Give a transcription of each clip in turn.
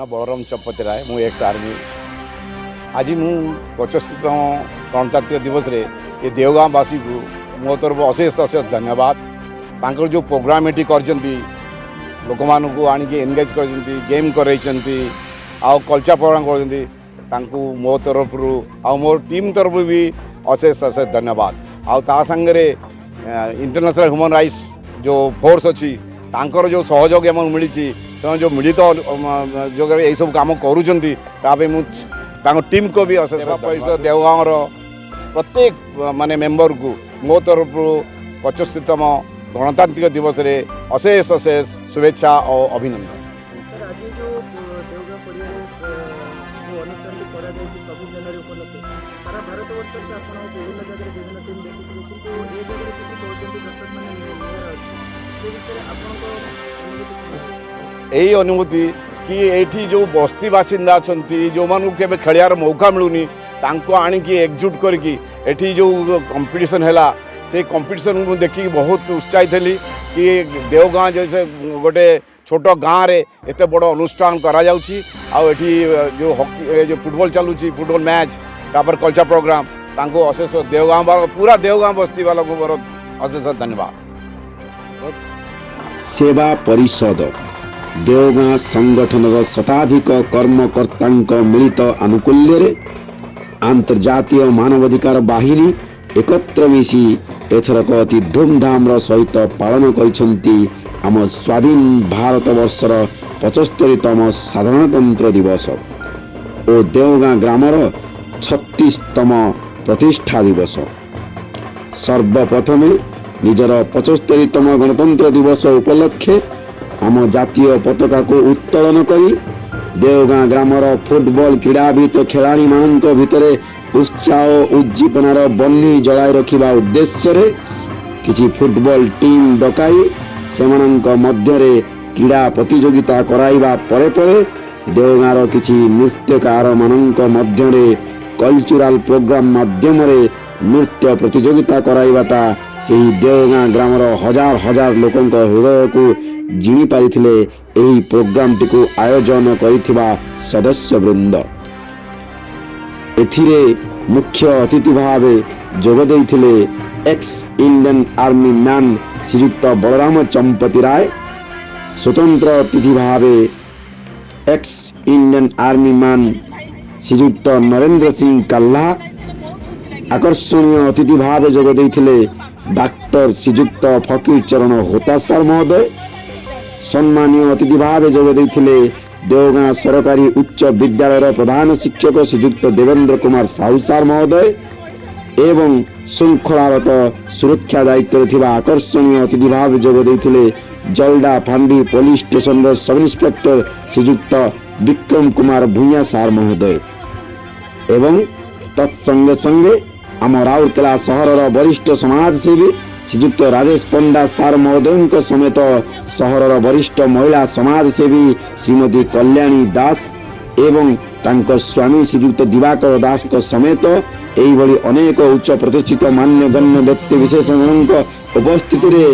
ना बलराम चंपती राय मु ex army आज मु 75तम गणतंत्र दिवस रे ये देवगाँवासी को मो तरफ अशेष अशेष धन्यवाद। तांकर जो प्रोग्राम ये कर लोक मानू आनिक एनगेज कर गेम कर कल्चर प्रोग्राम कर मो तरफ आ मो टीम तरफ भी अशेष अशेष धन्यवाद। आ सांगे इंटरनेशनल ह्यूमन राइट्स जो फोर्स अच्छी तांकर जो सहयोग आम मिली से जो मिलित जो यही सब कम कर टीम को भी अशेष परिषद देवगाँवर प्रत्येक माने मेंबर को मो तरफ 75तम गणतांत्रिक दिवस रे अशेष अशेष शुभेच्छा और अभिनंदन। यही अनुभूति कि एठी जो बस्ती बासिंदा अच्छा जो मानू के खेलियार मौका मिलूनी तांको आनिकी एकजुट करके एठी जो कंपटीशन हैला से कंपटीशन को देखिए बहुत उत्साहित थी कि देवगाँ जैसे गोटे छोट गाँव रे एते बड़ अनुष्ठान करा जाउची आठी जो हॉकी जो फुटबॉल चलुची फुटबॉल मैच तापर कल्चर प्रोग्राम तांको अशेष देवगाँ पूरा देवगाँ बस्ती वाला को बहुत अशेष धन्यवाद। सेवा परिषद देवगाँ संगठन शताधिक कर्मकर्ता मिलित आनुकूल्य आंतर्जातीय मानवाधिकार बाहिनी एकत्र मिसी एथरक अति धूमधाम सहित पालन करिसेंती आम स्वाधीन भारत वर्षर 75तम साधारणतंत्र दिवस और देवगाँ ग्रामर 36तम प्रतिष्ठा दिवस। सर्वप्रथमे निजर 75तम गणतंत्र दिवस उपलक्षे आम जातीय पताका को उत्तोलन करी देवगाँ ग्रामर फुटबॉल क्रीड़ावित खेलाड़ी मान भितर उत्साह उज्जीपनार बन्नी जलाई रखिबा उद्देश्य रे किछि फुटबॉल टीम डकाई सेमानंक मध्यरे क्रीड़ा प्रतियोगिता कराइबा परे परे देवगाँर किछि नृत्यकार मानंक मध्यरे कल्चरल प्रोग्राम माध्यम रे नृत्य प्रतियोगिता कराइबाटा सेही देवगाँ ग्रामर हजार हजार लोकंक हृदय को जिणी पारिथिले एही प्रोग्राम टिकु आयोजन करिथिबा सदस्य वृंद। एथिरे मुख्य अतिथि भाव जोग देइथिले ex Indian army man Shriyukta Balram Champati Rai, स्वतंत्र अतिथि भाव ex Indian army man Shriyukta Narendra Singh Kalla, आकर्षणीय अतिथि भाव जोग देइथिले डॉक्टर श्रीयुक्त फकीर चरण होता सार महोदय, सम्मानीय अतिथि भाव जोग देइथिले देवगाँ सरकारी उच्च विद्यालय प्रधान शिक्षक श्रीयुक्त देवेंद्र कुमार साहू सार महोदय एवं श्रृंखलागत सुरक्षा दायित्व थिबा आकर्षणीय अतिथि भाव जोग देइथिले जलडा फांडी police station sub inspector Shriyukta Vikram Kumar Bhuyan sir महोदय एवं तत्संगे संगे आम राउरकेला सहर वरिष्ठ समाजसेवी श्रीयुक्त राजेश पंडा सार महोदय समेत सहर वरिष्ठ महिला समाजसेवी श्रीमती कल्याणी दास एवं तांको स्वामी श्रीयुक्त दिवाकर दास समेत एही अनेक उच्च प्रतिष्ठित मान्यगण्य व्यक्ति विशेष उपस्थिति रे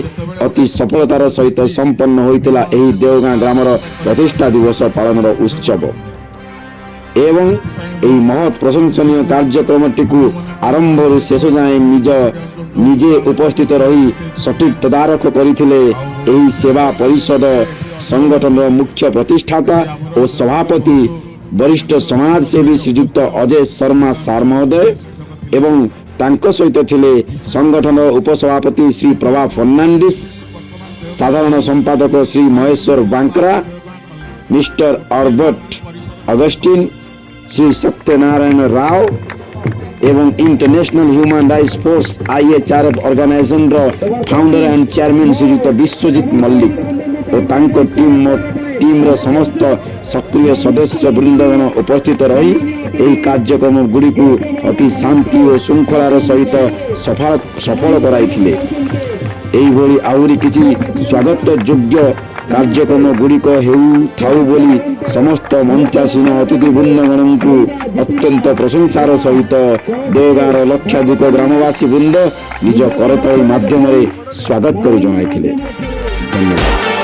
अति सफलतार सहित संपन्न होइतिला एही देवगाँ ग्रामर प्रतिष्ठा दिवस पालन उत्सव एवं एही महत् प्रशंसनीय कार्यक्रम टिकु आरंभ शेष जाए निजे उपस्थित रही सठिक तदारख करिथिले एही सेवा परिषद संगठन मुख्य प्रतिष्ठाता और सभापति वरिष्ठ समाजसेवी श्रीयुक्त अजय शर्मा सार महोदय एवं तांको सहित थिले संगठन उपसभापति श्री प्रभा फर्नांडिस, साधारण संपादक Shri Maheswar Bankra, mister Albert Augustine, Shri Satyanarayan Rao एवं International Human Rights Force IHRF organisation founder and chairman Shriyukta Biswajit Mallick और तांको टीम रो समस्त सक्रिय सदस्य वृंदगण उपस्थित रही एही कार्यक्रम गुड़ी को अति शांति और श्रृंखलार सहित सफल कराइथिले। एही भली आहुरी किछि स्वागत योग्य कार्यक्रम गुड़िक हेउ थाउ बोली समस्त मंचासीन अतिथि वृंदगण को अत्यंत प्रशंसार सहित देवगाँर लक्षाधिक ग्रामवासी वृंद निज करताली माध्यम स्वागत कर जणाइथिले। धन्यवाद।